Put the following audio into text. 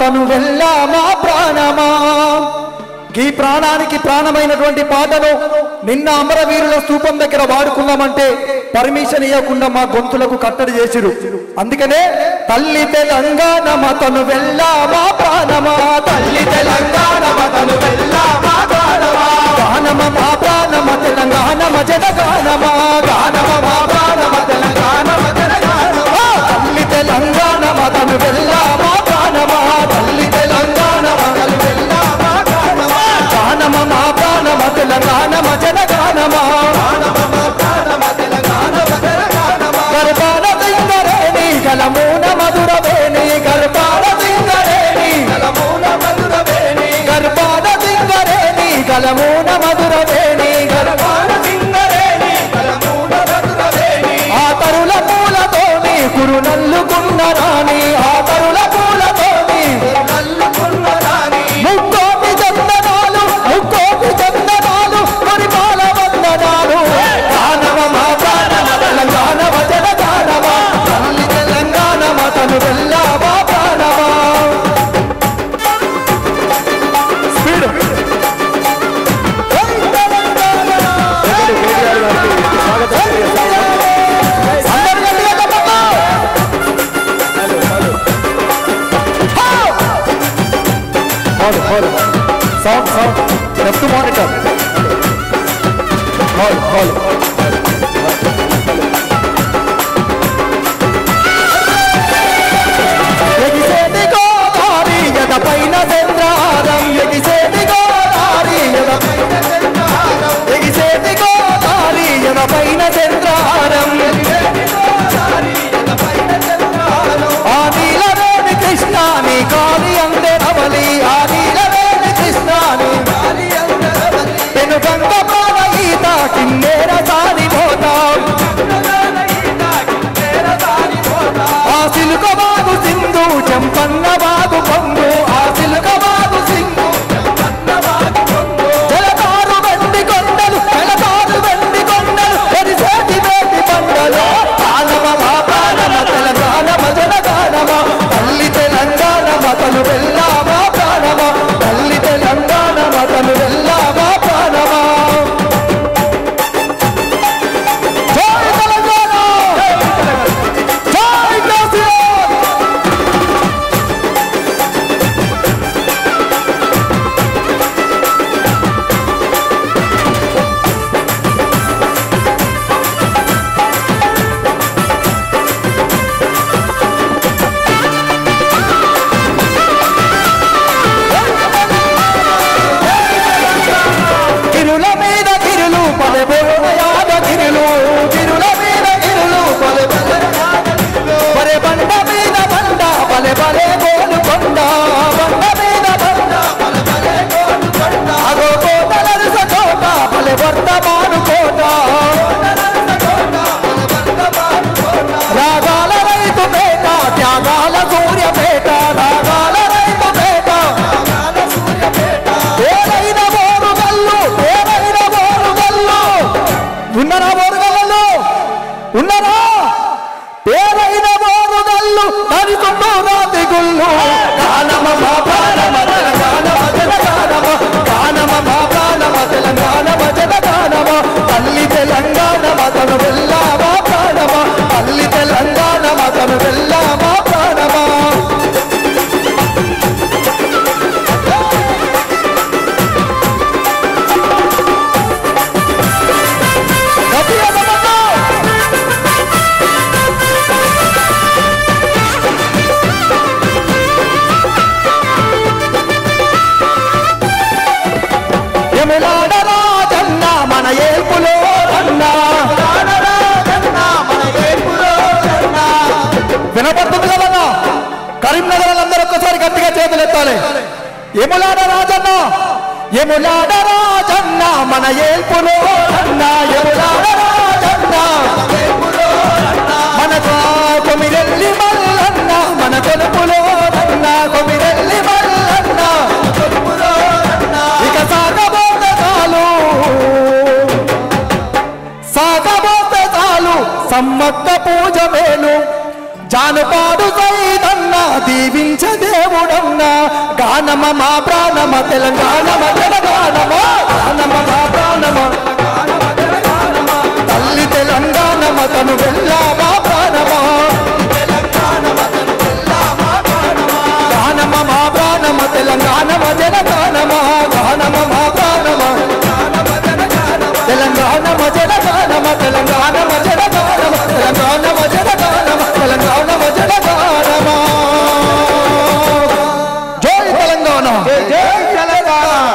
తను వెళ్ళా మా ప్రాణమా. ఈ ప్రాణానికి ప్రాణమైనటువంటి పాటను నిన్న అమరవీరుల స్తూపం దగ్గర వాడుకున్నామంటే పర్మిషన్ ఇవ్వకుండా మా గొంతులకు కట్టడి చేసిరు. అందుకనే తల్లి తెలంగాణ తను వెళ్ళా మా ప్రాణమా, తల్లి తెలంగాణ తను వెళ్ళా మా ప్రాణమా, గానమ మా ప్రాణమ తెలంగాణ జనగానమా, గానమ మా ప్రాణమ తెలంగాణ జనగానమా, తల్లి తెలంగాణ తను వెళ్ళా మా ప్రాణమా, తల్లి తెలంగాణ తను వెళ్ళా మా ప్రాణమా, గానమ మా ప్రాణమ తెలంగాణ జనగానమా, గానమ మా ప్రాణమ తెలంగాణ జనగానమా, గర్భాన సింగరేణి గలమూన మధురవేణి, గర్భాన సింగరేణి గలమూన మధురవేణి, గర్భాన సింగరేణి గలమూన మధురవేణి, గర్భాన సింగరేణి గలమూన మధురవేణి, ఆ తరుల పూలతోని కురునల్లుకున్న రాణి, ఆ తరుల పూలతోని కురునల్లుకున్న రాణి, ముక్కోటి చందనాలు ముక్కోటి చందనాలు పరిపాల వందనాలు, గానమ మా ప్రాణమ తెలంగాణ జనగానమా, తల్లి తెలంగాణ తను వెళ్ళా మా ప్రాణమా. Speed sound left to monitor hold ఎగిసేది గోదారి ఎదపైన చంద్రహారం, ఎగిసేది గోదారి ఎదపైన చంద్రహారం, ఎగిసేది గోదారి ఎదపైన చంద్రహారం, ఆ నీలవేణి కృష్ణ నీ కాలి అందే రవలి, ఆ నీలవేణి కృష్ణ నీ కాలి అందే రవలి, తెను గంగ ప్రాణ ఈత కిన్నెర సారిపోతా, ఆ సిలుక బాగు సింధు చెంపన్న బాగు పొంగు, ఆ సిలుక బాగు సింధు చెంపన్న బాగు పొంగు, జలతారు వెండి కొండలు జలతారు వెండి కొండలు ఎరిసేటి వేటి పండలు, గానమ మా ప్రాణమ తెలంగాణ జనగానమ, తల్లి తెలంగాణ తను వెళ్ళా మా ప్రాణమ, తల్లి తెలంగాణ తను వెళ్ళా మా ప్రాణమ. జై తెలంగాణ, జై కేసీఆర్. గిరుల మీద గిరులు పలె బోధయాద గిరులు, గిరుల మీద గిరులు పలె పలె బండ మీద బండ పలె పలె గోలు కొండ, బండ మీద బండ పలె పలె గోలు కొండ, అగో కోటలరుస కోట పలె వర్తమాను కోట, రాగాల రైతు పేట త్యాగాల సూర్యపేట, రాగాల రైతు పేట త్యాగాల సూర్యపేట, ఏదైన బోరుగల్లు ఏదైన బోరుగల్లు ఉన్నరా, బోరుగల్లు ఉన్నరా, పేరైన బోరుగల్లు నడుచుంటూ రాతి గుళ్ళు, గానమ మా ప్రాణమ తెలంగాణ జనగానమ, గానమ మా ప్రాణమ తెలంగాణ జనగానమ, తల్లి తెలంగాణ తను వెళ్ళా మా ప్రాణమ, తల్లి తెలంగాణ తను వెళ్ళా మా ప్రాణమ. యములాడ రాజన్న మన ఏల్పులో అన్న, వినపడుతుంది కదన్నా, కరీంనగర్ అందరూ ఒక్కసారి గట్టిగా చేతులు ఎత్తాలి. యములాడ రాజన్న యములాడ రాజన్న మన ఏల్పులో అన్న, యములాడ రాజన్న మన కొమిరెల్లి మల్లన్న, మన కొలుపులో అన్న కొమిరెల్లి మల్లన్న, ఇక సాగబోతే చాలు సాగబోతే చాలు సమ్మక్క పూజ మేలు, జానపాడు సైదన్న దీవించ దేవుడ మన్న గానమ మా ప్రాణమ తెలంగాణమ తెలంగాణమ గానమ మా ప్రాణమ తల్లి తెలంగాణమ తను వెళ్ళా మా ప్రాణమ గానమ మా ప్రాణమ తెలంగాణమ తెలంగాణమ గానమ మా ప్రాణమ తెలంగాణమ తెలంగాణమ తెలంగాణమ